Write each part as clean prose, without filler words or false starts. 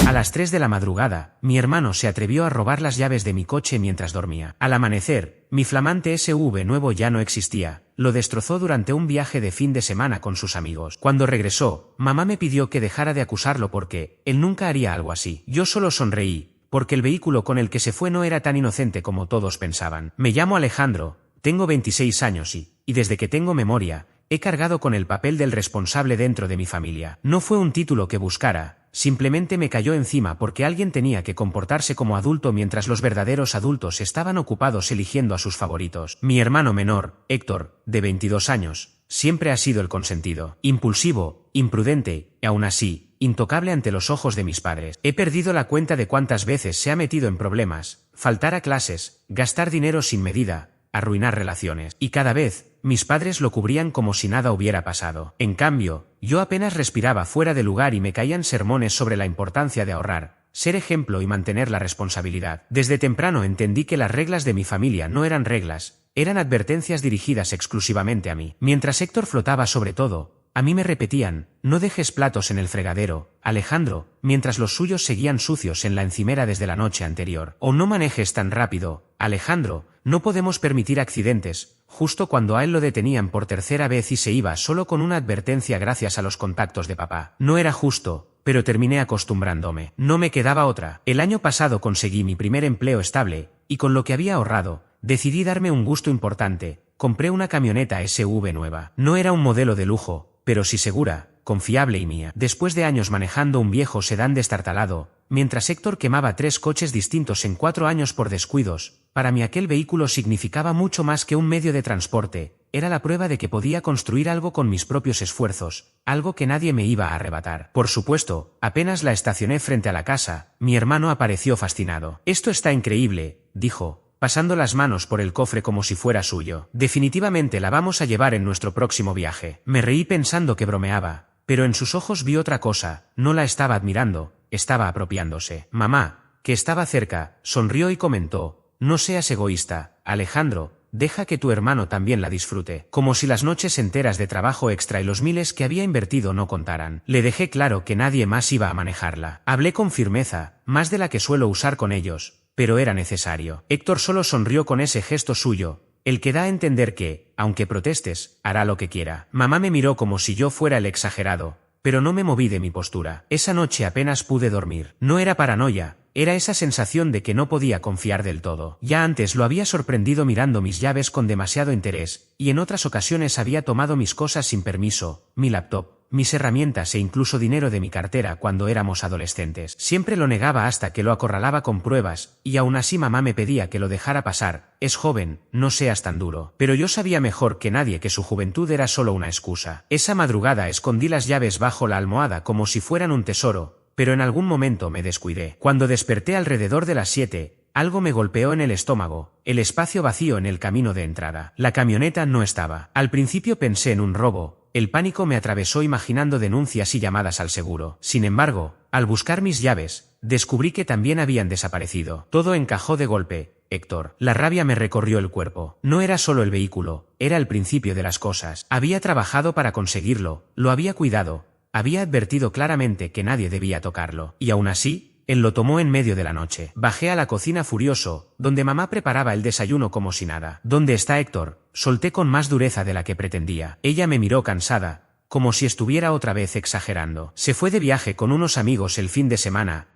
A las 3 de la madrugada, mi hermano se atrevió a robar las llaves de mi coche mientras dormía. Al amanecer, mi flamante SUV nuevo ya no existía. Lo destrozó durante un viaje de fin de semana con sus amigos. Cuando regresó, mamá me pidió que dejara de acusarlo porque él nunca haría algo así. Yo solo sonreí, porque el vehículo con el que se fue no era tan inocente como todos pensaban. Me llamo Alejandro, tengo 26 años y desde que tengo memoria, he cargado con el papel del responsable dentro de mi familia. No fue un título que buscara, simplemente me cayó encima porque alguien tenía que comportarse como adulto mientras los verdaderos adultos estaban ocupados eligiendo a sus favoritos. Mi hermano menor, Héctor, de 22 años, siempre ha sido el consentido. Impulsivo, imprudente, y aún así, intocable ante los ojos de mis padres. He perdido la cuenta de cuántas veces se ha metido en problemas, faltar a clases, gastar dinero sin medida, arruinar relaciones. Y cada vez, mis padres lo cubrían como si nada hubiera pasado. En cambio, yo apenas respiraba fuera de lugar y me caían sermones sobre la importancia de ahorrar, ser ejemplo y mantener la responsabilidad. Desde temprano entendí que las reglas de mi familia no eran reglas, eran advertencias dirigidas exclusivamente a mí. Mientras Héctor flotaba sobre todo, a mí me repetían, no dejes platos en el fregadero, Alejandro, mientras los suyos seguían sucios en la encimera desde la noche anterior. O no manejes tan rápido, Alejandro, no podemos permitir accidentes, justo cuando a él lo detenían por tercera vez y se iba solo con una advertencia gracias a los contactos de papá. No era justo, pero terminé acostumbrándome. No me quedaba otra. El año pasado conseguí mi primer empleo estable, y con lo que había ahorrado, decidí darme un gusto importante. Compré una camioneta SUV nueva. No era un modelo de lujo, pero sí segura, confiable y mía. Después de años manejando un viejo sedán destartalado, mientras Héctor quemaba 3 coches distintos en 4 años por descuidos, para mí aquel vehículo significaba mucho más que un medio de transporte. Era la prueba de que podía construir algo con mis propios esfuerzos, algo que nadie me iba a arrebatar. Por supuesto, apenas la estacioné frente a la casa, mi hermano apareció fascinado. Esto está increíble, dijo, pasando las manos por el cofre como si fuera suyo. Definitivamente la vamos a llevar en nuestro próximo viaje. Me reí pensando que bromeaba, pero en sus ojos vi otra cosa. No la estaba admirando, estaba apropiándose. Mamá, que estaba cerca, sonrió y comentó, no seas egoísta, Alejandro, deja que tu hermano también la disfrute. Como si las noches enteras de trabajo extra y los miles que había invertido no contaran. Le dejé claro que nadie más iba a manejarla. Hablé con firmeza, más de la que suelo usar con ellos, pero era necesario. Héctor solo sonrió con ese gesto suyo, el que da a entender que, aunque protestes, hará lo que quiera. Mamá me miró como si yo fuera el exagerado, pero no me moví de mi postura. Esa noche apenas pude dormir. No era paranoia, era esa sensación de que no podía confiar del todo. Ya antes lo había sorprendido mirando mis llaves con demasiado interés, y en otras ocasiones había tomado mis cosas sin permiso, mi laptop, mis herramientas e incluso dinero de mi cartera cuando éramos adolescentes. Siempre lo negaba hasta que lo acorralaba con pruebas, y aún así mamá me pedía que lo dejara pasar. Es joven, no seas tan duro. Pero yo sabía mejor que nadie que su juventud era solo una excusa. Esa madrugada escondí las llaves bajo la almohada como si fueran un tesoro, pero en algún momento me descuidé. Cuando desperté alrededor de las 7, algo me golpeó en el estómago, el espacio vacío en el camino de entrada. La camioneta no estaba. Al principio pensé en un robo. El pánico me atravesó imaginando denuncias y llamadas al seguro. Sin embargo, al buscar mis llaves, descubrí que también habían desaparecido. Todo encajó de golpe, Héctor. La rabia me recorrió el cuerpo. No era solo el vehículo, era el principio de las cosas. Había trabajado para conseguirlo, lo había cuidado, había advertido claramente que nadie debía tocarlo. Y aún así, él lo tomó en medio de la noche. Bajé a la cocina furioso, donde mamá preparaba el desayuno como si nada. ¿Dónde está Héctor? Solté con más dureza de la que pretendía. Ella me miró cansada, como si estuviera otra vez exagerando. Se fue de viaje con unos amigos el fin de semana,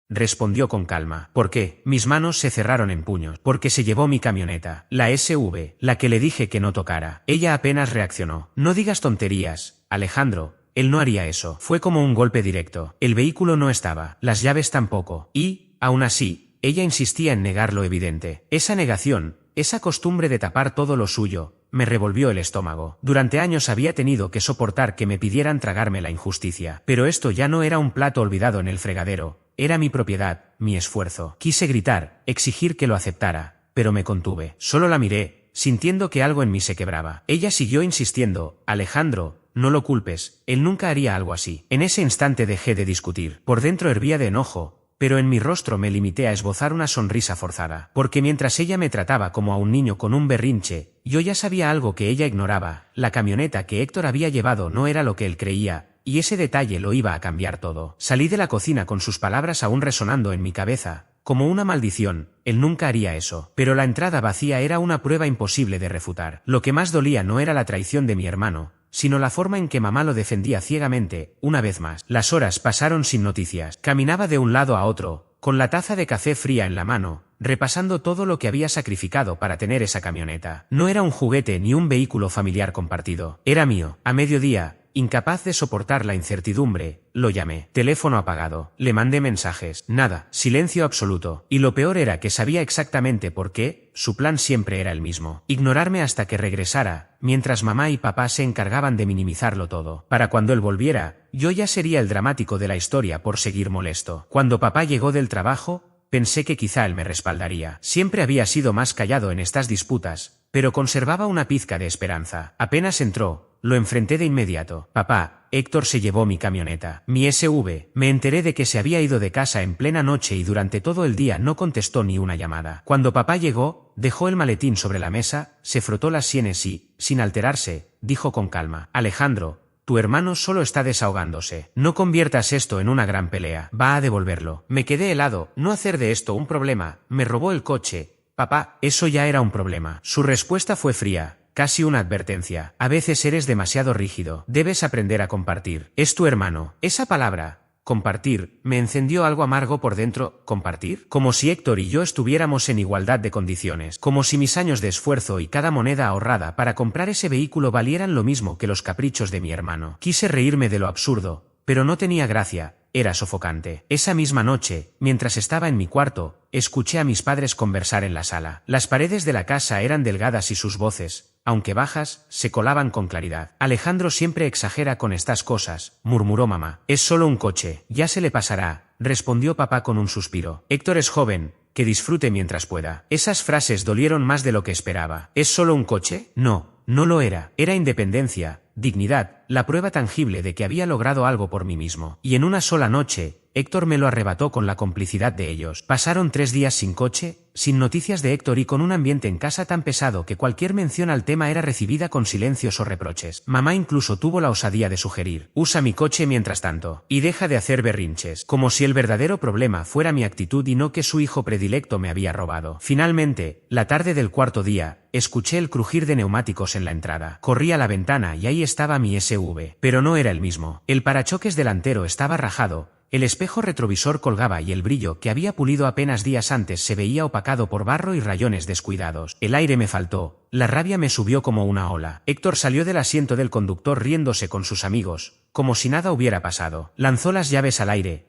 respondió con calma. ¿Por qué? Mis manos se cerraron en puños. Porque se llevó mi camioneta, la SUV, la que le dije que no tocara. Ella apenas reaccionó. No digas tonterías, Alejandro. Él no haría eso. Fue como un golpe directo. El vehículo no estaba, las llaves tampoco. Y, aún así, ella insistía en negar lo evidente. Esa negación, esa costumbre de tapar todo lo suyo, me revolvió el estómago. Durante años había tenido que soportar que me pidieran tragarme la injusticia. Pero esto ya no era un plato olvidado en el fregadero. Era mi propiedad, mi esfuerzo. Quise gritar, exigir que lo aceptara, pero me contuve. Solo la miré, sintiendo que algo en mí se quebraba. Ella siguió insistiendo, Alejandro, no lo culpes, él nunca haría algo así. En ese instante dejé de discutir. Por dentro hervía de enojo, pero en mi rostro me limité a esbozar una sonrisa forzada. Porque mientras ella me trataba como a un niño con un berrinche, yo ya sabía algo que ella ignoraba. La camioneta que Héctor había llevado no era lo que él creía, y ese detalle lo iba a cambiar todo. Salí de la cocina con sus palabras aún resonando en mi cabeza. Como una maldición, él nunca haría eso. Pero la entrada vacía era una prueba imposible de refutar. Lo que más dolía no era la traición de mi hermano, sino la forma en que mamá lo defendía ciegamente, una vez más. Las horas pasaron sin noticias. Caminaba de un lado a otro, con la taza de café fría en la mano, repasando todo lo que había sacrificado para tener esa camioneta. No era un juguete ni un vehículo familiar compartido. Era mío. A mediodía, incapaz de soportar la incertidumbre, lo llamé. Teléfono apagado. Le mandé mensajes. Nada. Silencio absoluto. Y lo peor era que sabía exactamente por qué. Su plan siempre era el mismo. Ignorarme hasta que regresara, mientras mamá y papá se encargaban de minimizarlo todo. Para cuando él volviera, yo ya sería el dramático de la historia por seguir molesto. Cuando papá llegó del trabajo, pensé que quizá él me respaldaría. Siempre había sido más callado en estas disputas, pero conservaba una pizca de esperanza. Apenas entró, lo enfrenté de inmediato. Papá, Héctor se llevó mi camioneta. Mi SV. Me enteré de que se había ido de casa en plena noche y durante todo el día no contestó ni una llamada. Cuando papá llegó, dejó el maletín sobre la mesa, se frotó las sienes y, sin alterarse, dijo con calma: Alejandro, tu hermano solo está desahogándose. No conviertas esto en una gran pelea. Va a devolverlo. Me quedé helado. No hacer de esto un problema. Me robó el coche. Papá, eso ya era un problema. Su respuesta fue fría, casi una advertencia. A veces eres demasiado rígido. Debes aprender a compartir. Es tu hermano. Esa palabra, compartir, me encendió algo amargo por dentro. ¿Compartir? Como si Héctor y yo estuviéramos en igualdad de condiciones. Como si mis años de esfuerzo y cada moneda ahorrada para comprar ese vehículo valieran lo mismo que los caprichos de mi hermano. Quise reírme de lo absurdo, pero no tenía gracia. Era sofocante. Esa misma noche, mientras estaba en mi cuarto, escuché a mis padres conversar en la sala. Las paredes de la casa eran delgadas y sus voces, aunque bajas, se colaban con claridad. Alejandro siempre exagera con estas cosas, murmuró mamá. Es solo un coche, ya se le pasará, respondió papá con un suspiro. Héctor es joven, que disfrute mientras pueda. Esas frases dolieron más de lo que esperaba. ¿Es solo un coche? No, no lo era. Era independencia, dignidad, la prueba tangible de que había logrado algo por mí mismo. Y en una sola noche, Héctor me lo arrebató con la complicidad de ellos. Pasaron 3 días sin coche, sin noticias de Héctor y con un ambiente en casa tan pesado que cualquier mención al tema era recibida con silencios o reproches. Mamá incluso tuvo la osadía de sugerir: usa mi coche mientras tanto, y deja de hacer berrinches, como si el verdadero problema fuera mi actitud y no que su hijo predilecto me había robado. Finalmente, la tarde del cuarto día, escuché el crujir de neumáticos en la entrada. Corrí a la ventana y ahí estaba mi SV, pero no era el mismo. El parachoques delantero estaba rajado, el espejo retrovisor colgaba y el brillo que había pulido apenas días antes se veía opacado por barro y rayones descuidados. El aire me faltó, la rabia me subió como una ola. Héctor salió del asiento del conductor riéndose con sus amigos, como si nada hubiera pasado. Lanzó las llaves al aire,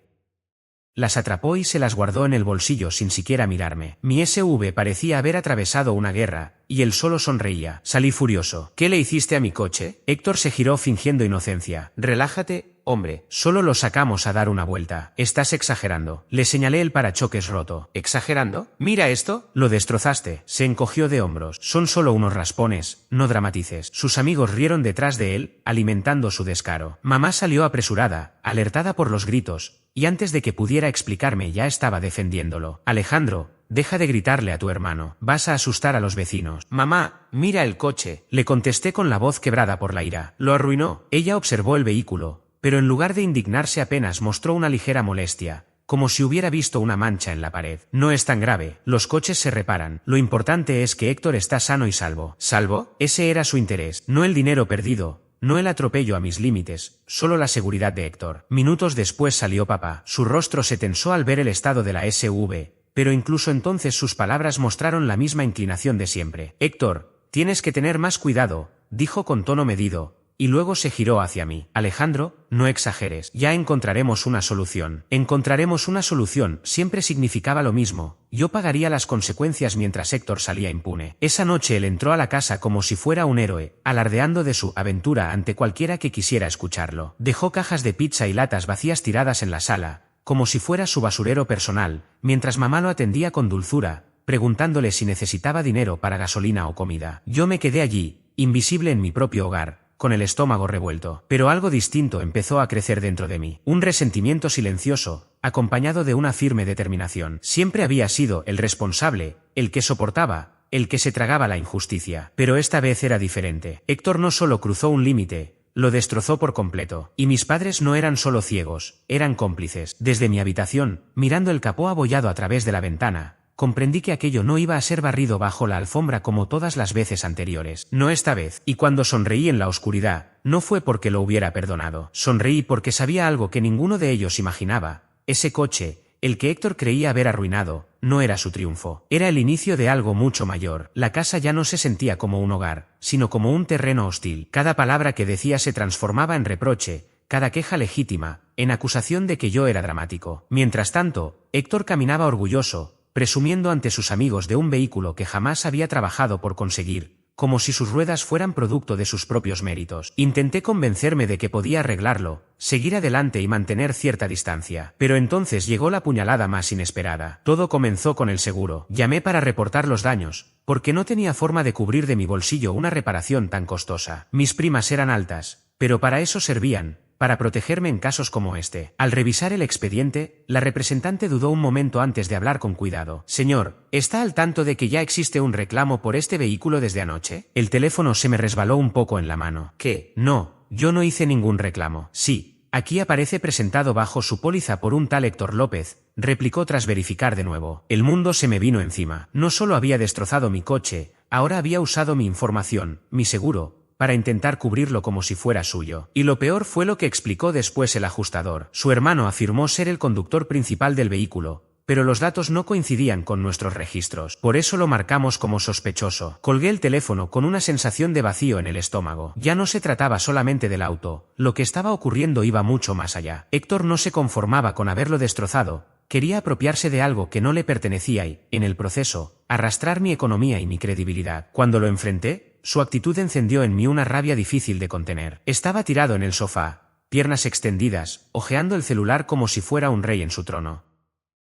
las atrapó y se las guardó en el bolsillo sin siquiera mirarme. Mi SV parecía haber atravesado una guerra, y él solo sonreía. Salí furioso. ¿Qué le hiciste a mi coche? Héctor se giró fingiendo inocencia. Relájate, hombre, solo lo sacamos a dar una vuelta. Estás exagerando. Le señalé el parachoques roto. ¿Exagerando? Mira esto. Lo destrozaste. Se encogió de hombros. Son solo unos raspones, no dramatices. Sus amigos rieron detrás de él, alimentando su descaro. Mamá salió apresurada, alertada por los gritos, y antes de que pudiera explicarme ya estaba defendiéndolo. Alejandro, deja de gritarle a tu hermano. Vas a asustar a los vecinos. Mamá, mira el coche. Le contesté con la voz quebrada por la ira. Lo arruinó. Ella observó el vehículo, pero en lugar de indignarse apenas mostró una ligera molestia, como si hubiera visto una mancha en la pared. No es tan grave. Los coches se reparan. Lo importante es que Héctor está sano y salvo. ¿Salvo? Ese era su interés, no el dinero perdido. No el atropello a mis límites, solo la seguridad de Héctor. Minutos después salió papá. Su rostro se tensó al ver el estado de la SV, pero incluso entonces sus palabras mostraron la misma inclinación de siempre. Héctor, tienes que tener más cuidado, dijo con tono medido, y luego se giró hacia mí. Alejandro, no exageres. Ya encontraremos una solución. Encontraremos una solución siempre significaba lo mismo. Yo pagaría las consecuencias mientras Héctor salía impune. Esa noche él entró a la casa como si fuera un héroe, alardeando de su aventura ante cualquiera que quisiera escucharlo. Dejó cajas de pizza y latas vacías tiradas en la sala, como si fuera su basurero personal, mientras mamá lo atendía con dulzura, preguntándole si necesitaba dinero para gasolina o comida. Yo me quedé allí, invisible en mi propio hogar, con el estómago revuelto. Pero algo distinto empezó a crecer dentro de mí. Un resentimiento silencioso, acompañado de una firme determinación. Siempre había sido el responsable, el que soportaba, el que se tragaba la injusticia. Pero esta vez era diferente. Héctor no solo cruzó un límite, Lo destrozó por completo. Y mis padres no eran solo ciegos, eran cómplices. Desde mi habitación, mirando el capó abollado a través de la ventana, comprendí que aquello no iba a ser barrido bajo la alfombra como todas las veces anteriores. No esta vez. Y cuando sonreí en la oscuridad, no fue porque lo hubiera perdonado. Sonreí porque sabía algo que ninguno de ellos imaginaba. Ese coche, el que Héctor creía haber arruinado, no era su triunfo. Era el inicio de algo mucho mayor. La casa ya no se sentía como un hogar, sino como un terreno hostil. Cada palabra que decía se transformaba en reproche, cada queja legítima, en acusación de que yo era dramático. Mientras tanto, Héctor caminaba orgulloso, presumiendo ante sus amigos de un vehículo que jamás había trabajado por conseguir, como si sus ruedas fueran producto de sus propios méritos. Intenté convencerme de que podía arreglarlo, seguir adelante y mantener cierta distancia. Pero entonces llegó la puñalada más inesperada. Todo comenzó con el seguro. Llamé para reportar los daños, porque no tenía forma de cubrir de mi bolsillo una reparación tan costosa. Mis primas eran altas, pero para eso servían, para protegerme en casos como este. Al revisar el expediente, la representante dudó un momento antes de hablar con cuidado. Señor, ¿está al tanto de que ya existe un reclamo por este vehículo desde anoche? El teléfono se me resbaló un poco en la mano. ¿Qué? No, yo no hice ningún reclamo. Sí, aquí aparece presentado bajo su póliza por un tal Héctor López, replicó tras verificar de nuevo. El mundo se me vino encima. No solo había destrozado mi coche, ahora había usado mi información, mi seguro, para intentar cubrirlo como si fuera suyo. Y lo peor fue lo que explicó después el ajustador. Su hermano afirmó ser el conductor principal del vehículo, pero los datos no coincidían con nuestros registros. Por eso lo marcamos como sospechoso. Colgué el teléfono con una sensación de vacío en el estómago. Ya no se trataba solamente del auto, lo que estaba ocurriendo iba mucho más allá. Héctor no se conformaba con haberlo destrozado, quería apropiarse de algo que no le pertenecía y, en el proceso, arrastrar mi economía y mi credibilidad. Cuando lo enfrenté, su actitud encendió en mí una rabia difícil de contener. Estaba tirado en el sofá, piernas extendidas, hojeando el celular como si fuera un rey en su trono.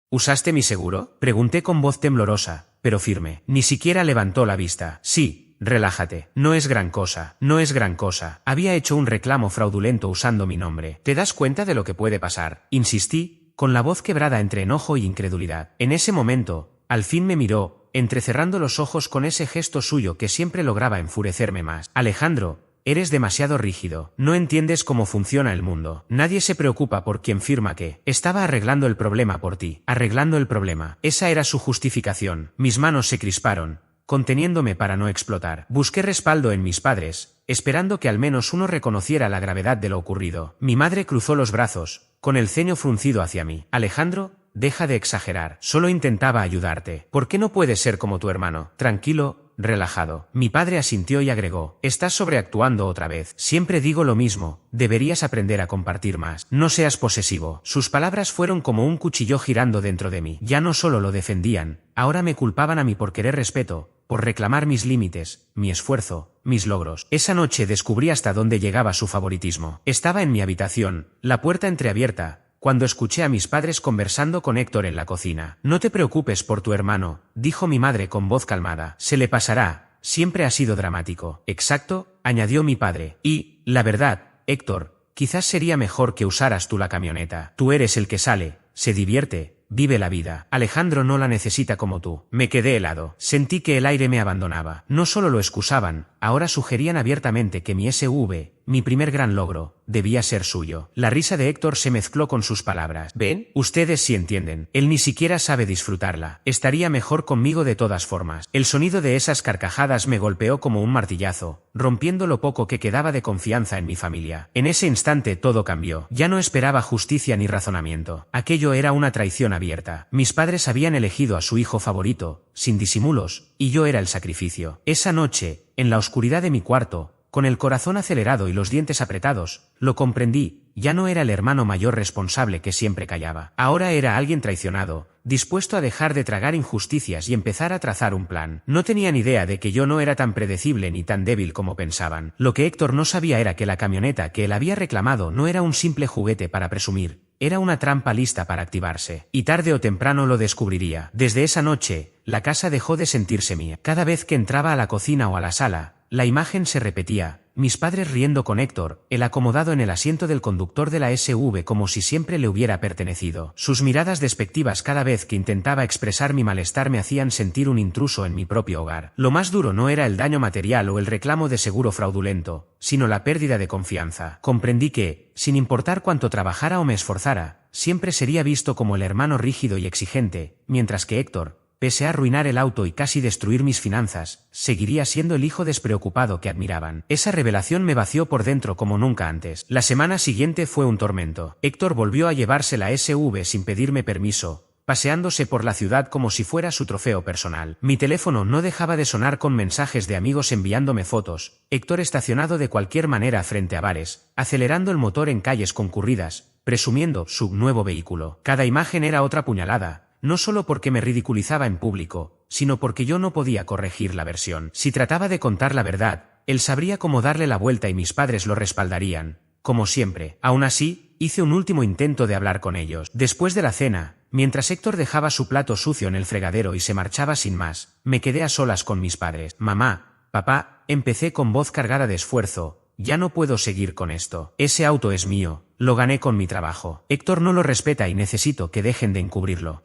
¿Usaste mi seguro?, pregunté con voz temblorosa, pero firme. Ni siquiera levantó la vista. Sí, relájate. No es gran cosa, no es gran cosa. Había hecho un reclamo fraudulento usando mi nombre. ¿Te das cuenta de lo que puede pasar?, insistí, con la voz quebrada entre enojo y incredulidad. En ese momento, al fin me miró, entrecerrando los ojos con ese gesto suyo que siempre lograba enfurecerme más. Alejandro, eres demasiado rígido. No entiendes cómo funciona el mundo. Nadie se preocupa por quien firma que estaba arreglando el problema por ti. Arreglando el problema. Esa era su justificación. Mis manos se crisparon, conteniéndome para no explotar. Busqué respaldo en mis padres, esperando que al menos uno reconociera la gravedad de lo ocurrido. Mi madre cruzó los brazos, con el ceño fruncido hacia mí. Alejandro, deja de exagerar. Solo intentaba ayudarte. ¿Por qué no puedes ser como tu hermano? Tranquilo, relajado. Mi padre asintió y agregó. Estás sobreactuando otra vez. Siempre digo lo mismo. Deberías aprender a compartir más. No seas posesivo. Sus palabras fueron como un cuchillo girando dentro de mí. Ya no solo lo defendían, ahora me culpaban a mí por querer respeto, por reclamar mis límites, mi esfuerzo, mis logros. Esa noche descubrí hasta dónde llegaba su favoritismo. Estaba en mi habitación, la puerta entreabierta, cuando escuché a mis padres conversando con Héctor en la cocina. No te preocupes por tu hermano, dijo mi madre con voz calmada. Se le pasará, siempre ha sido dramático. Exacto, añadió mi padre. Y, la verdad, Héctor, quizás sería mejor que usaras tú la camioneta. Tú eres el que sale, se divierte, vive la vida. Alejandro no la necesita como tú. Me quedé helado. Sentí que el aire me abandonaba. No solo lo excusaban, ahora sugerían abiertamente que mi SUV, mi primer gran logro, debía ser suyo. La risa de Héctor se mezcló con sus palabras. ¿Ven? Ustedes sí entienden. Él ni siquiera sabe disfrutarla. Estaría mejor conmigo de todas formas. El sonido de esas carcajadas me golpeó como un martillazo, rompiendo lo poco que quedaba de confianza en mi familia. En ese instante todo cambió. Ya no esperaba justicia ni razonamiento. Aquello era una traición abierta. Mis padres habían elegido a su hijo favorito, sin disimulos, y yo era el sacrificio. Esa noche, en la oscuridad de mi cuarto, con el corazón acelerado y los dientes apretados, lo comprendí. Ya no era el hermano mayor responsable que siempre callaba. Ahora era alguien traicionado, dispuesto a dejar de tragar injusticias y empezar a trazar un plan. No tenían idea de que yo no era tan predecible ni tan débil como pensaban. Lo que Héctor no sabía era que la camioneta que él había reclamado no era un simple juguete para presumir. Era una trampa lista para activarse. Y tarde o temprano lo descubriría. Desde esa noche, la casa dejó de sentirse mía. Cada vez que entraba a la cocina o a la sala, la imagen se repetía, mis padres riendo con Héctor, el acomodado en el asiento del conductor de la SV como si siempre le hubiera pertenecido. Sus miradas despectivas cada vez que intentaba expresar mi malestar me hacían sentir un intruso en mi propio hogar. Lo más duro no era el daño material o el reclamo de seguro fraudulento, sino la pérdida de confianza. Comprendí que, sin importar cuánto trabajara o me esforzara, siempre sería visto como el hermano rígido y exigente, mientras que Héctor, pese a arruinar el auto y casi destruir mis finanzas, seguiría siendo el hijo despreocupado que admiraban. Esa revelación me vació por dentro como nunca antes. La semana siguiente fue un tormento. Héctor volvió a llevarse la SV sin pedirme permiso, paseándose por la ciudad como si fuera su trofeo personal. Mi teléfono no dejaba de sonar con mensajes de amigos enviándome fotos. Héctor estacionado de cualquier manera frente a bares, acelerando el motor en calles concurridas, presumiendo su nuevo vehículo. Cada imagen era otra puñalada. No solo porque me ridiculizaba en público, sino porque yo no podía corregir la versión. Si trataba de contar la verdad, él sabría cómo darle la vuelta y mis padres lo respaldarían, como siempre. Aún así, hice un último intento de hablar con ellos. Después de la cena, mientras Héctor dejaba su plato sucio en el fregadero y se marchaba sin más, me quedé a solas con mis padres. Mamá, papá, empecé con voz cargada de esfuerzo. Ya no puedo seguir con esto. Ese auto es mío, lo gané con mi trabajo. Héctor no lo respeta y necesito que dejen de encubrirlo.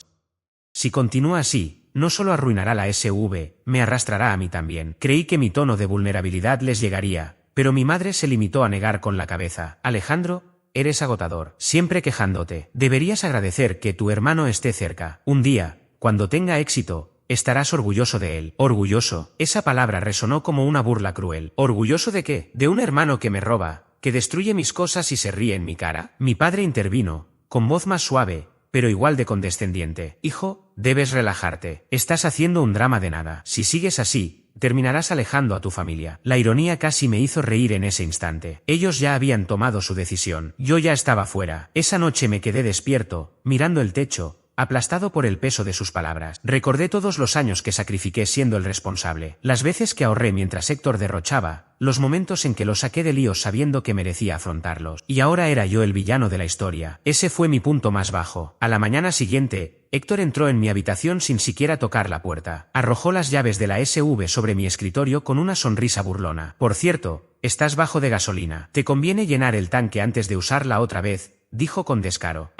Si continúa así, no solo arruinará la SV, me arrastrará a mí también. Creí que mi tono de vulnerabilidad les llegaría, pero mi madre se limitó a negar con la cabeza. Alejandro, eres agotador, siempre quejándote. Deberías agradecer que tu hermano esté cerca. Un día, cuando tenga éxito, estarás orgulloso de él. ¿Orgulloso? Esa palabra resonó como una burla cruel. ¿Orgulloso de qué? ¿De un hermano que me roba, que destruye mis cosas y se ríe en mi cara? Mi padre intervino, con voz más suave, pero igual de condescendiente. Hijo, debes relajarte. Estás haciendo un drama de nada. Si sigues así, terminarás alejando a tu familia. La ironía casi me hizo reír en ese instante. Ellos ya habían tomado su decisión. Yo ya estaba fuera. Esa noche me quedé despierto, mirando el techo, aplastado por el peso de sus palabras. Recordé todos los años que sacrifiqué siendo el responsable, las veces que ahorré mientras Héctor derrochaba, los momentos en que lo saqué de líos sabiendo que merecía afrontarlos. Y ahora era yo el villano de la historia. Ese fue mi punto más bajo. A la mañana siguiente, Héctor entró en mi habitación sin siquiera tocar la puerta. Arrojó las llaves de la SV sobre mi escritorio con una sonrisa burlona. Por cierto, estás bajo de gasolina. Te conviene llenar el tanque antes de usarla otra vez, dijo con descaro.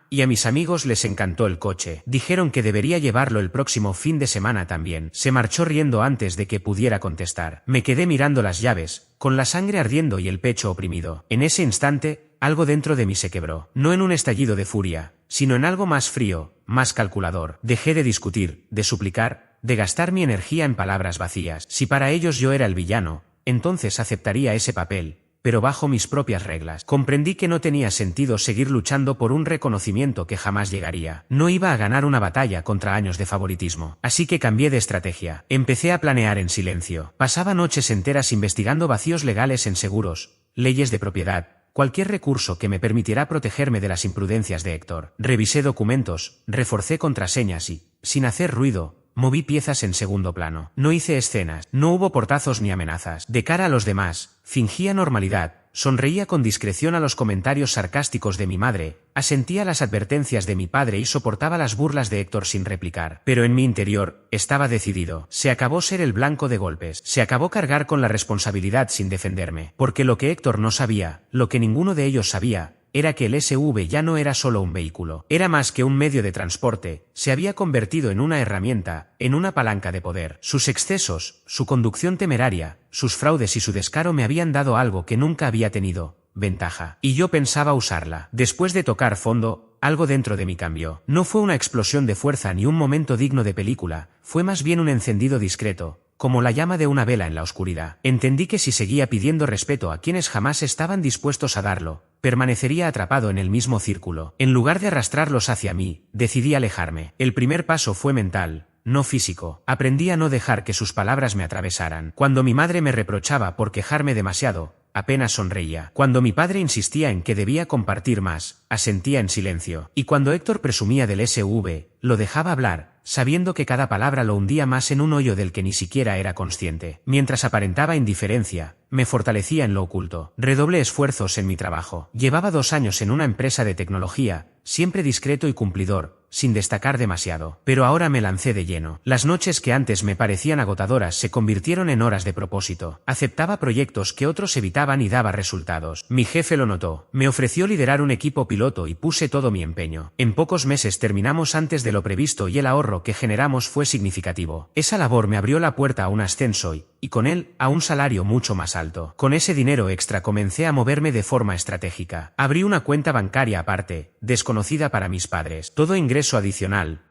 Y a mis amigos les encantó el coche. Dijeron que debería llevarlo el próximo fin de semana también. Se marchó riendo antes de que pudiera contestar. Me quedé mirando las llaves, con la sangre ardiendo y el pecho oprimido. En ese instante, algo dentro de mí se quebró. No en un estallido de furia, sino en algo más frío, más calculador. Dejé de discutir, de suplicar, de gastar mi energía en palabras vacías. Si para ellos yo era el villano, entonces aceptaría ese papel, pero bajo mis propias reglas. Comprendí que no tenía sentido seguir luchando por un reconocimiento que jamás llegaría. No iba a ganar una batalla contra años de favoritismo. Así que cambié de estrategia. Empecé a planear en silencio. Pasaba noches enteras investigando vacíos legales en seguros, leyes de propiedad, cualquier recurso que me permitiera protegerme de las imprudencias de Héctor. Revisé documentos, reforcé contraseñas y, sin hacer ruido, moví piezas en segundo plano. No hice escenas, no hubo portazos ni amenazas. De cara a los demás, fingía normalidad, sonreía con discreción a los comentarios sarcásticos de mi madre, asentía las advertencias de mi padre y soportaba las burlas de Héctor sin replicar. Pero en mi interior, estaba decidido. Se acabó ser el blanco de golpes. Se acabó cargar con la responsabilidad sin defenderme. Porque lo que Héctor no sabía, lo que ninguno de ellos sabía, era que el SV ya no era solo un vehículo. Era más que un medio de transporte, se había convertido en una herramienta, en una palanca de poder. Sus excesos, su conducción temeraria, sus fraudes y su descaro me habían dado algo que nunca había tenido: ventaja. Y yo pensaba usarla. Después de tocar fondo, algo dentro de mí cambió. No fue una explosión de fuerza ni un momento digno de película, fue más bien un encendido discreto, como la llama de una vela en la oscuridad. Entendí que si seguía pidiendo respeto a quienes jamás estaban dispuestos a darlo, permanecería atrapado en el mismo círculo. En lugar de arrastrarlos hacia mí, decidí alejarme. El primer paso fue mental, no físico. Aprendí a no dejar que sus palabras me atravesaran. Cuando mi madre me reprochaba por quejarme demasiado, apenas sonreía. Cuando mi padre insistía en que debía compartir más, asentía en silencio. Y cuando Héctor presumía del SV, lo dejaba hablar, sabiendo que cada palabra lo hundía más en un hoyo del que ni siquiera era consciente. Mientras aparentaba indiferencia, me fortalecía en lo oculto. Redoblé esfuerzos en mi trabajo. Llevaba 2 años en una empresa de tecnología, siempre discreto y cumplidor, sin destacar demasiado. Pero ahora me lancé de lleno. Las noches que antes me parecían agotadoras se convirtieron en horas de propósito. Aceptaba proyectos que otros evitaban y daba resultados. Mi jefe lo notó. Me ofreció liderar un equipo piloto y puse todo mi empeño. En pocos meses terminamos antes de lo previsto y el ahorro que generamos fue significativo. Esa labor me abrió la puerta a un ascenso y con él, a un salario mucho más alto. Con ese dinero extra comencé a moverme de forma estratégica. Abrí una cuenta bancaria aparte, desconocida para mis padres. Todo ingreso adicional,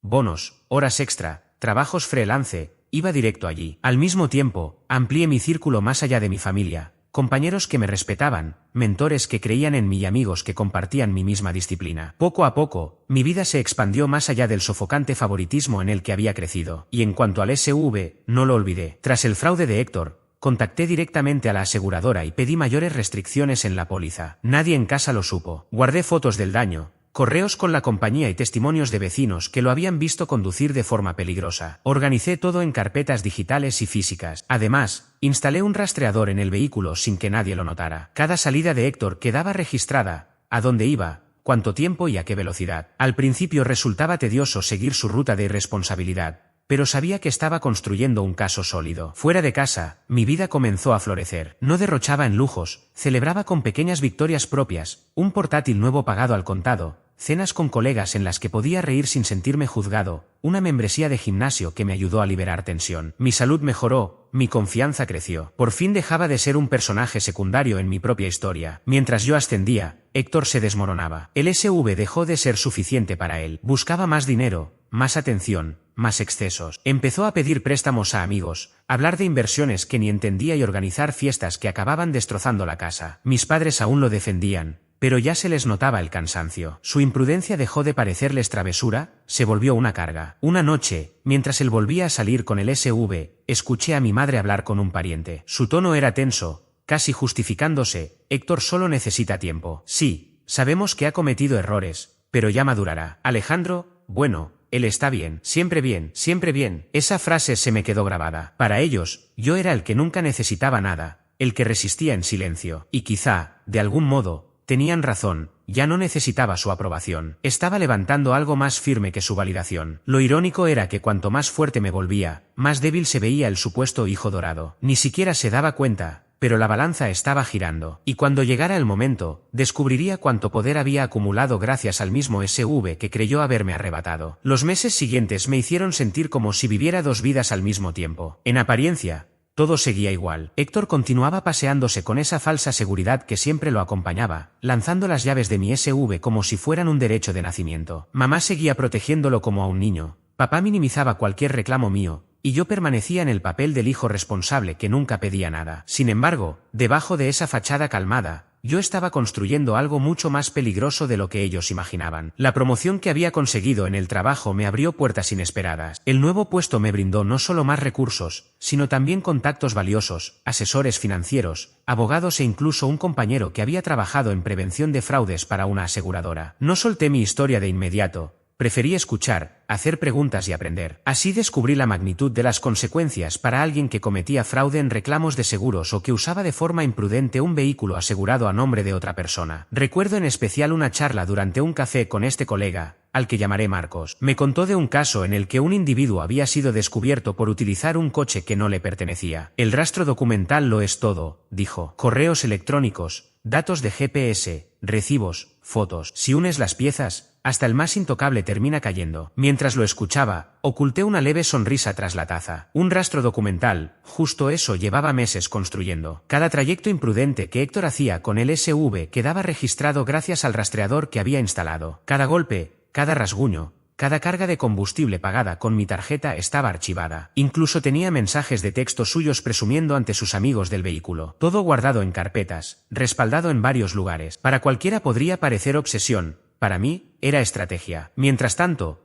bonos, horas extra, trabajos freelance, iba directo allí. Al mismo tiempo, amplié mi círculo más allá de mi familia. Compañeros que me respetaban, mentores que creían en mí y amigos que compartían mi misma disciplina. Poco a poco, mi vida se expandió más allá del sofocante favoritismo en el que había crecido. Y en cuanto al SV, no lo olvidé. Tras el fraude de Héctor, contacté directamente a la aseguradora y pedí mayores restricciones en la póliza. Nadie en casa lo supo. Guardé fotos del daño, correos con la compañía y testimonios de vecinos que lo habían visto conducir de forma peligrosa. Organicé todo en carpetas digitales y físicas. Además, instalé un rastreador en el vehículo sin que nadie lo notara. Cada salida de Héctor quedaba registrada, a dónde iba, cuánto tiempo y a qué velocidad. Al principio resultaba tedioso seguir su ruta de irresponsabilidad, pero sabía que estaba construyendo un caso sólido. Fuera de casa, mi vida comenzó a florecer. No derrochaba en lujos, celebraba con pequeñas victorias propias, un portátil nuevo pagado al contado, cenas con colegas en las que podía reír sin sentirme juzgado, una membresía de gimnasio que me ayudó a liberar tensión. Mi salud mejoró, mi confianza creció. Por fin dejaba de ser un personaje secundario en mi propia historia. Mientras yo ascendía, Héctor se desmoronaba. El SV dejó de ser suficiente para él. Buscaba más dinero, más atención, más excesos. Empezó a pedir préstamos a amigos, hablar de inversiones que ni entendía y organizar fiestas que acababan destrozando la casa. Mis padres aún lo defendían, pero ya se les notaba el cansancio. Su imprudencia dejó de parecerles travesura, se volvió una carga. Una noche, mientras él volvía a salir con el SV, escuché a mi madre hablar con un pariente. Su tono era tenso, casi justificándose. Héctor solo necesita tiempo. Sí, sabemos que ha cometido errores, pero ya madurará. Alejandro, bueno, él está bien, siempre bien, siempre bien. Esa frase se me quedó grabada. Para ellos, yo era el que nunca necesitaba nada, el que resistía en silencio. Y quizá, de algún modo, tenían razón, ya no necesitaba su aprobación. Estaba levantando algo más firme que su validación. Lo irónico era que cuanto más fuerte me volvía, más débil se veía el supuesto hijo dorado. Ni siquiera se daba cuenta, pero la balanza estaba girando. Y cuando llegara el momento, descubriría cuánto poder había acumulado gracias al mismo SV que creyó haberme arrebatado. Los meses siguientes me hicieron sentir como si viviera dos vidas al mismo tiempo. En apariencia, todo seguía igual. Héctor continuaba paseándose con esa falsa seguridad que siempre lo acompañaba, lanzando las llaves de mi SV como si fueran un derecho de nacimiento. Mamá seguía protegiéndolo como a un niño. Papá minimizaba cualquier reclamo mío, y yo permanecía en el papel del hijo responsable que nunca pedía nada. Sin embargo, debajo de esa fachada calmada, yo estaba construyendo algo mucho más peligroso de lo que ellos imaginaban. La promoción que había conseguido en el trabajo me abrió puertas inesperadas. El nuevo puesto me brindó no solo más recursos, sino también contactos valiosos, asesores financieros, abogados e incluso un compañero que había trabajado en prevención de fraudes para una aseguradora. No solté mi historia de inmediato. Preferí escuchar, hacer preguntas y aprender. Así descubrí la magnitud de las consecuencias para alguien que cometía fraude en reclamos de seguros o que usaba de forma imprudente un vehículo asegurado a nombre de otra persona. Recuerdo en especial una charla durante un café con este colega, al que llamaré Marcos. Me contó de un caso en el que un individuo había sido descubierto por utilizar un coche que no le pertenecía. El rastro documental lo es todo, dijo. Correos electrónicos, datos de GPS, recibos, fotos. Si unes las piezas, hasta el más intocable termina cayendo. Mientras lo escuchaba, oculté una leve sonrisa tras la taza. Un rastro documental, justo eso llevaba meses construyendo. Cada trayecto imprudente que Héctor hacía con el SV quedaba registrado gracias al rastreador que había instalado. Cada golpe, cada rasguño, cada carga de combustible pagada con mi tarjeta estaba archivada. Incluso tenía mensajes de texto suyos presumiendo ante sus amigos del vehículo. Todo guardado en carpetas, respaldado en varios lugares. Para cualquiera podría parecer obsesión. Para mí, era estrategia. Mientras tanto,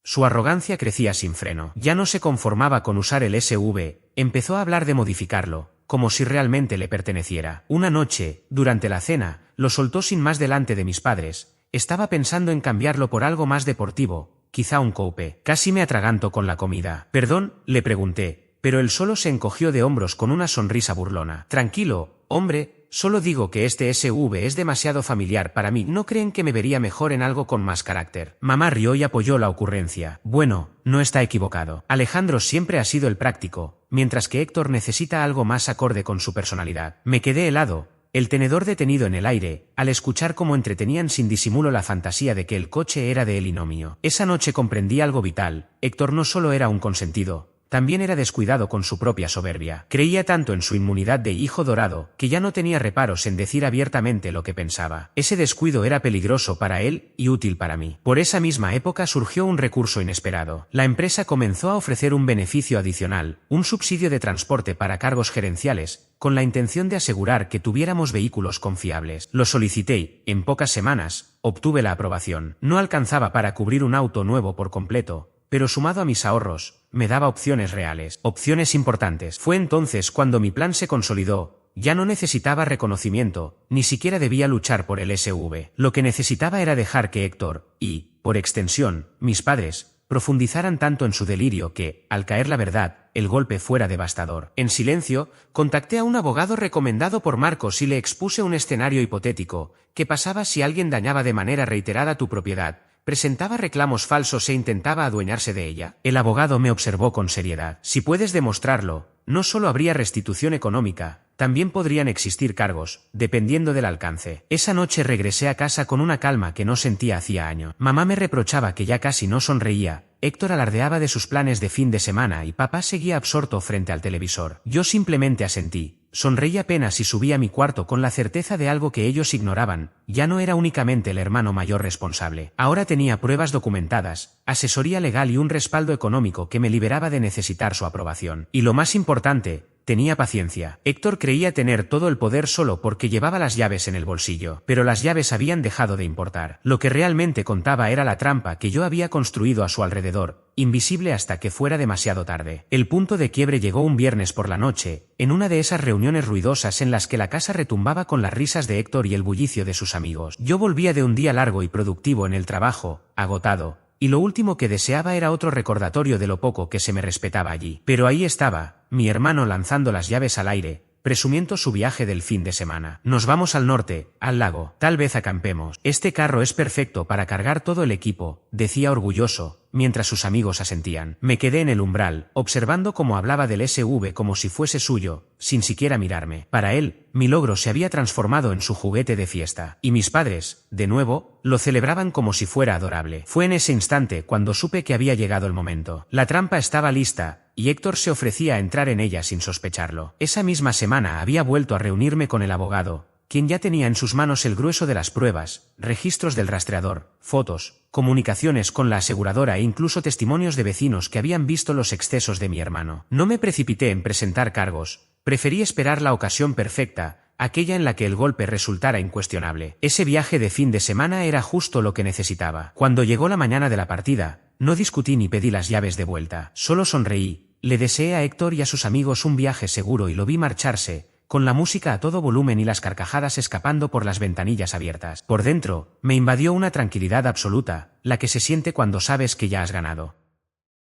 su arrogancia crecía sin freno. Ya no se conformaba con usar el SV, empezó a hablar de modificarlo, como si realmente le perteneciera. Una noche, durante la cena, lo soltó sin más delante de mis padres. Estaba pensando en cambiarlo por algo más deportivo, quizá un coupe. Casi me atraganto con la comida. «Perdón», le pregunté, pero él solo se encogió de hombros con una sonrisa burlona. «Tranquilo, hombre, solo digo que este SUV es demasiado familiar para mí. ¿No creen que me vería mejor en algo con más carácter? Mamá rió y apoyó la ocurrencia. Bueno, no está equivocado. Alejandro siempre ha sido el práctico, mientras que Héctor necesita algo más acorde con su personalidad. Me quedé helado, el tenedor detenido en el aire, al escuchar cómo entretenían sin disimulo la fantasía de que el coche era de él y no mío. Esa noche comprendí algo vital: Héctor no solo era un consentido, también era descuidado con su propia soberbia. Creía tanto en su inmunidad de hijo dorado, que ya no tenía reparos en decir abiertamente lo que pensaba. Ese descuido era peligroso para él y útil para mí. Por esa misma época surgió un recurso inesperado. La empresa comenzó a ofrecer un beneficio adicional, un subsidio de transporte para cargos gerenciales, con la intención de asegurar que tuviéramos vehículos confiables. Lo solicité y, en pocas semanas, obtuve la aprobación. No alcanzaba para cubrir un auto nuevo por completo, pero sumado a mis ahorros, me daba opciones reales, opciones importantes. Fue entonces cuando mi plan se consolidó. Ya no necesitaba reconocimiento, ni siquiera debía luchar por el SUV. Lo que necesitaba era dejar que Héctor, y, por extensión, mis padres, profundizaran tanto en su delirio que, al caer la verdad, el golpe fuera devastador. En silencio, contacté a un abogado recomendado por Marcos y le expuse un escenario hipotético. ¿Qué pasaba si alguien dañaba de manera reiterada tu propiedad, presentaba reclamos falsos e intentaba adueñarse de ella? El abogado me observó con seriedad. Si puedes demostrarlo, no solo habría restitución económica, también podrían existir cargos, dependiendo del alcance. Esa noche regresé a casa con una calma que no sentía hacía años. Mamá me reprochaba que ya casi no sonreía, Héctor alardeaba de sus planes de fin de semana y papá seguía absorto frente al televisor. Yo simplemente asentí. Sonreí apenas y subí a mi cuarto con la certeza de algo que ellos ignoraban: ya no era únicamente el hermano mayor responsable. Ahora tenía pruebas documentadas, asesoría legal y un respaldo económico que me liberaba de necesitar su aprobación. Y lo más importante, tenía paciencia. Héctor creía tener todo el poder solo porque llevaba las llaves en el bolsillo, pero las llaves habían dejado de importar. Lo que realmente contaba era la trampa que yo había construido a su alrededor, invisible hasta que fuera demasiado tarde. El punto de quiebre llegó un viernes por la noche, en una de esas reuniones ruidosas en las que la casa retumbaba con las risas de Héctor y el bullicio de sus amigos. Yo volvía de un día largo y productivo en el trabajo, agotado, y lo último que deseaba era otro recordatorio de lo poco que se me respetaba allí. Pero ahí estaba, mi hermano lanzando las llaves al aire, presumiendo su viaje del fin de semana. Nos vamos al norte, al lago. Tal vez acampemos. Este carro es perfecto para cargar todo el equipo, decía orgulloso, mientras sus amigos asentían. Me quedé en el umbral, observando cómo hablaba del SUV como si fuese suyo, sin siquiera mirarme. Para él, mi logro se había transformado en su juguete de fiesta. Y mis padres, de nuevo, lo celebraban como si fuera adorable. Fue en ese instante cuando supe que había llegado el momento. La trampa estaba lista, y Héctor se ofrecía a entrar en ella sin sospecharlo. Esa misma semana había vuelto a reunirme con el abogado, quien ya tenía en sus manos el grueso de las pruebas, registros del rastreador, fotos, comunicaciones con la aseguradora e incluso testimonios de vecinos que habían visto los excesos de mi hermano. No me precipité en presentar cargos, preferí esperar la ocasión perfecta, aquella en la que el golpe resultara incuestionable. Ese viaje de fin de semana era justo lo que necesitaba. Cuando llegó la mañana de la partida, no discutí ni pedí las llaves de vuelta, solo sonreí. Le deseé a Héctor y a sus amigos un viaje seguro y lo vi marcharse, con la música a todo volumen y las carcajadas escapando por las ventanillas abiertas. Por dentro, me invadió una tranquilidad absoluta, la que se siente cuando sabes que ya has ganado.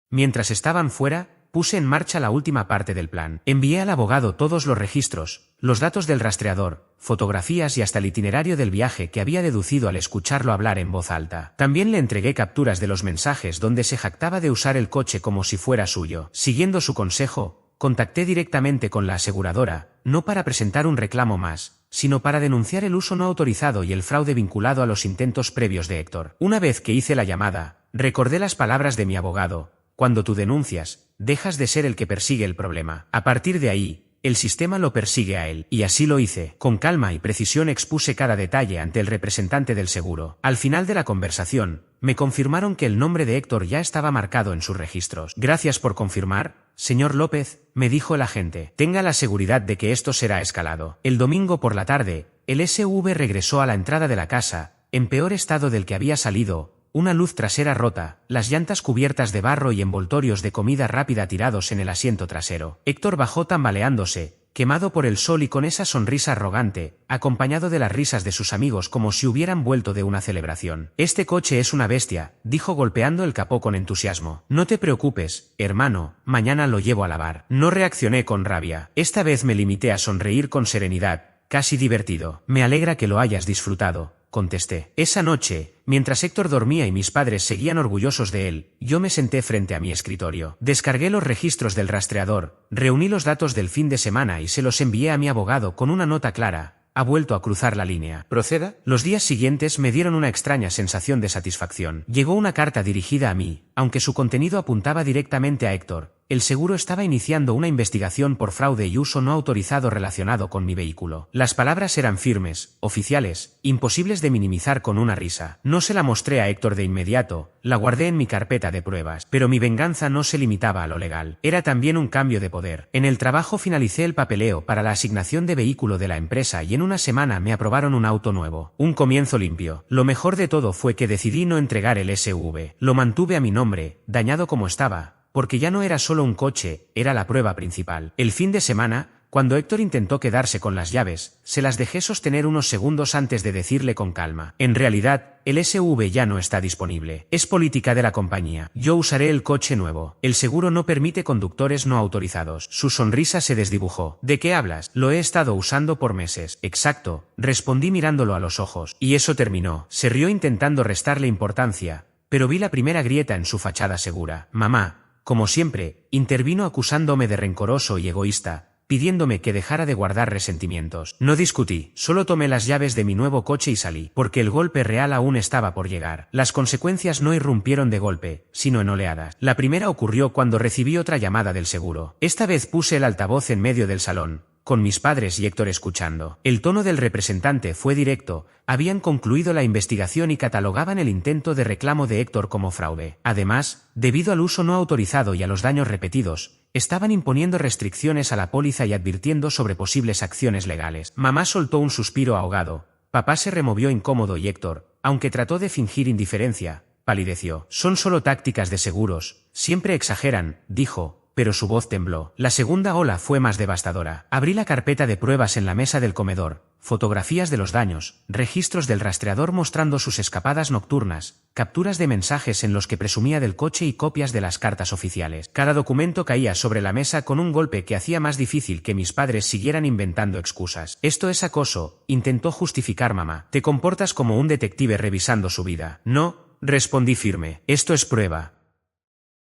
Mientras estaban fuera, puse en marcha la última parte del plan. Envié al abogado todos los registros, los datos del rastreador, fotografías y hasta el itinerario del viaje que había deducido al escucharlo hablar en voz alta. También le entregué capturas de los mensajes donde se jactaba de usar el coche como si fuera suyo. Siguiendo su consejo, contacté directamente con la aseguradora, no para presentar un reclamo más, sino para denunciar el uso no autorizado y el fraude vinculado a los intentos previos de Héctor. Una vez que hice la llamada, recordé las palabras de mi abogado: cuando tú denuncias, dejas de ser el que persigue el problema. A partir de ahí, el sistema lo persigue a él. Y así lo hice. Con calma y precisión expuse cada detalle ante el representante del seguro. Al final de la conversación, me confirmaron que el nombre de Héctor ya estaba marcado en sus registros. Gracias por confirmar, señor López, me dijo el agente. Tenga la seguridad de que esto será escalado. El domingo por la tarde, el SUV regresó a la entrada de la casa, en peor estado del que había salido. Una luz trasera rota, las llantas cubiertas de barro y envoltorios de comida rápida tirados en el asiento trasero. Héctor bajó tambaleándose, quemado por el sol y con esa sonrisa arrogante, acompañado de las risas de sus amigos como si hubieran vuelto de una celebración. Este coche es una bestia, dijo golpeando el capó con entusiasmo. No te preocupes, hermano, mañana lo llevo a lavar. No reaccioné con rabia. Esta vez me limité a sonreír con serenidad. casi divertido. Me alegra que lo hayas disfrutado, contesté. Esa noche, mientras Héctor dormía y mis padres seguían orgullosos de él, yo me senté frente a mi escritorio. Descargué los registros del rastreador, reuní los datos del fin de semana y se los envié a mi abogado con una nota clara. Ha vuelto a cruzar la línea. ¿Proceda? Los días siguientes me dieron una extraña sensación de satisfacción. Llegó una carta dirigida a mí, aunque su contenido apuntaba directamente a Héctor. El seguro estaba iniciando una investigación por fraude y uso no autorizado relacionado con mi vehículo. Las palabras eran firmes, oficiales, imposibles de minimizar con una risa. No se la mostré a Héctor de inmediato, la guardé en mi carpeta de pruebas, pero mi venganza no se limitaba a lo legal. Era también un cambio de poder. En el trabajo finalicé el papeleo para la asignación de vehículo de la empresa y en una semana me aprobaron un auto nuevo. Un comienzo limpio. Lo mejor de todo fue que decidí no entregar el SUV. Lo mantuve a mi nombre, dañado como estaba, porque ya no era solo un coche, era la prueba principal. El fin de semana, cuando Héctor intentó quedarse con las llaves, se las dejé sostener unos segundos antes de decirle con calma: en realidad, el SUV ya no está disponible. Es política de la compañía. Yo usaré el coche nuevo. El seguro no permite conductores no autorizados. Su sonrisa se desdibujó. ¿De qué hablas? Lo he estado usando por meses. Exacto, respondí mirándolo a los ojos. Y eso terminó. Se rió intentando restarle importancia, pero vi la primera grieta en su fachada segura. Mamá, como siempre, intervino acusándome de rencoroso y egoísta, pidiéndome que dejara de guardar resentimientos. No discutí, solo tomé las llaves de mi nuevo coche y salí, porque el golpe real aún estaba por llegar. Las consecuencias no irrumpieron de golpe, sino en oleadas. La primera ocurrió cuando recibí otra llamada del seguro. Esta vez puse el altavoz en medio del salón, con mis padres y Héctor escuchando. El tono del representante fue directo, habían concluido la investigación y catalogaban el intento de reclamo de Héctor como fraude. Además, debido al uso no autorizado y a los daños repetidos, estaban imponiendo restricciones a la póliza y advirtiendo sobre posibles acciones legales. Mamá soltó un suspiro ahogado, papá se removió incómodo y Héctor, aunque trató de fingir indiferencia, palideció. Son solo tácticas de seguros, siempre exageran, dijo, pero su voz tembló. La segunda ola fue más devastadora. Abrí la carpeta de pruebas en la mesa del comedor, fotografías de los daños, registros del rastreador mostrando sus escapadas nocturnas, capturas de mensajes en los que presumía del coche y copias de las cartas oficiales. Cada documento caía sobre la mesa con un golpe que hacía más difícil que mis padres siguieran inventando excusas. Esto es acoso, intentó justificar mamá. Te comportas como un detective revisando su vida. No, respondí firme. Esto es prueba.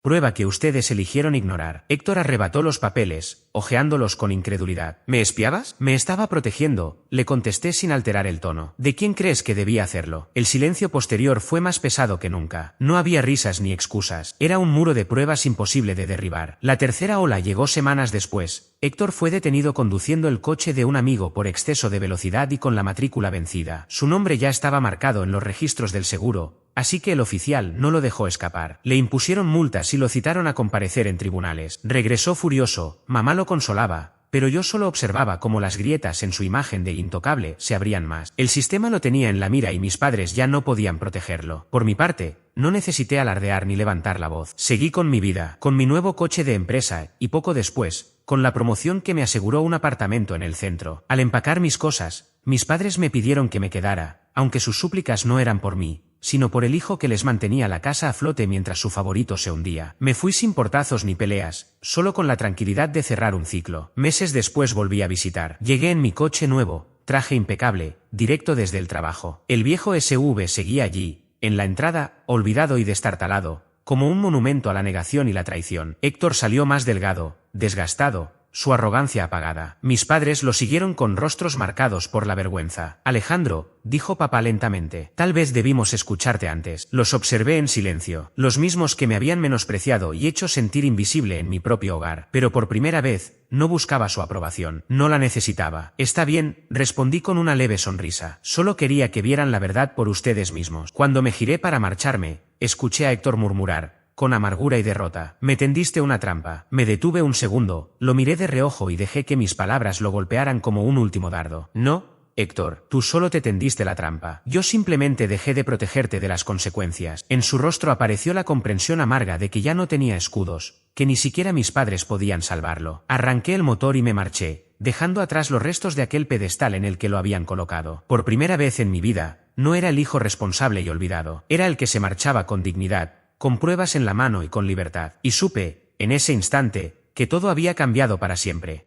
Prueba que ustedes eligieron ignorar. Héctor arrebató los papeles, hojeándolos con incredulidad. ¿Me espiabas? Me estaba protegiendo, le contesté sin alterar el tono. ¿De quién crees que debía hacerlo? El silencio posterior fue más pesado que nunca. No había risas ni excusas. Era un muro de pruebas imposible de derribar. La tercera ola llegó semanas después. Héctor fue detenido conduciendo el coche de un amigo por exceso de velocidad y con la matrícula vencida. Su nombre ya estaba marcado en los registros del seguro, así que el oficial no lo dejó escapar. Le impusieron multas y lo citaron a comparecer en tribunales. Regresó furioso, mamá lo consolaba, pero yo solo observaba cómo las grietas en su imagen de intocable se abrían más. El sistema lo tenía en la mira y mis padres ya no podían protegerlo. Por mi parte, no necesité alardear ni levantar la voz. Seguí con mi vida, con mi nuevo coche de empresa, y poco después, con la promoción que me aseguró un apartamento en el centro. Al empacar mis cosas, mis padres me pidieron que me quedara, aunque sus súplicas no eran por mí, sino por el hijo que les mantenía la casa a flote mientras su favorito se hundía. Me fui sin portazos ni peleas, solo con la tranquilidad de cerrar un ciclo. Meses después volví a visitar. Llegué en mi coche nuevo, traje impecable, directo desde el trabajo. El viejo SUV seguía allí, en la entrada, olvidado y destartalado, como un monumento a la negación y la traición. Héctor salió más delgado, desgastado, su arrogancia apagada. Mis padres lo siguieron con rostros marcados por la vergüenza. Alejandro, dijo papá lentamente, tal vez debimos escucharte antes. Los observé en silencio, los mismos que me habían menospreciado y hecho sentir invisible en mi propio hogar. Pero por primera vez, no buscaba su aprobación, no la necesitaba. Está bien, respondí con una leve sonrisa. Solo quería que vieran la verdad por ustedes mismos. Cuando me giré para marcharme, escuché a Héctor murmurar, con amargura y derrota: me tendiste una trampa. Me detuve un segundo, lo miré de reojo y dejé que mis palabras lo golpearan como un último dardo. No, Héctor, tú solo te tendiste la trampa. Yo simplemente dejé de protegerte de las consecuencias. En su rostro apareció la comprensión amarga de que ya no tenía escudos, que ni siquiera mis padres podían salvarlo. Arranqué el motor y me marché, dejando atrás los restos de aquel pedestal en el que lo habían colocado. Por primera vez en mi vida, no era el hijo responsable y olvidado, era el que se marchaba con dignidad, con pruebas en la mano y con libertad. Y supe, en ese instante, que todo había cambiado para siempre.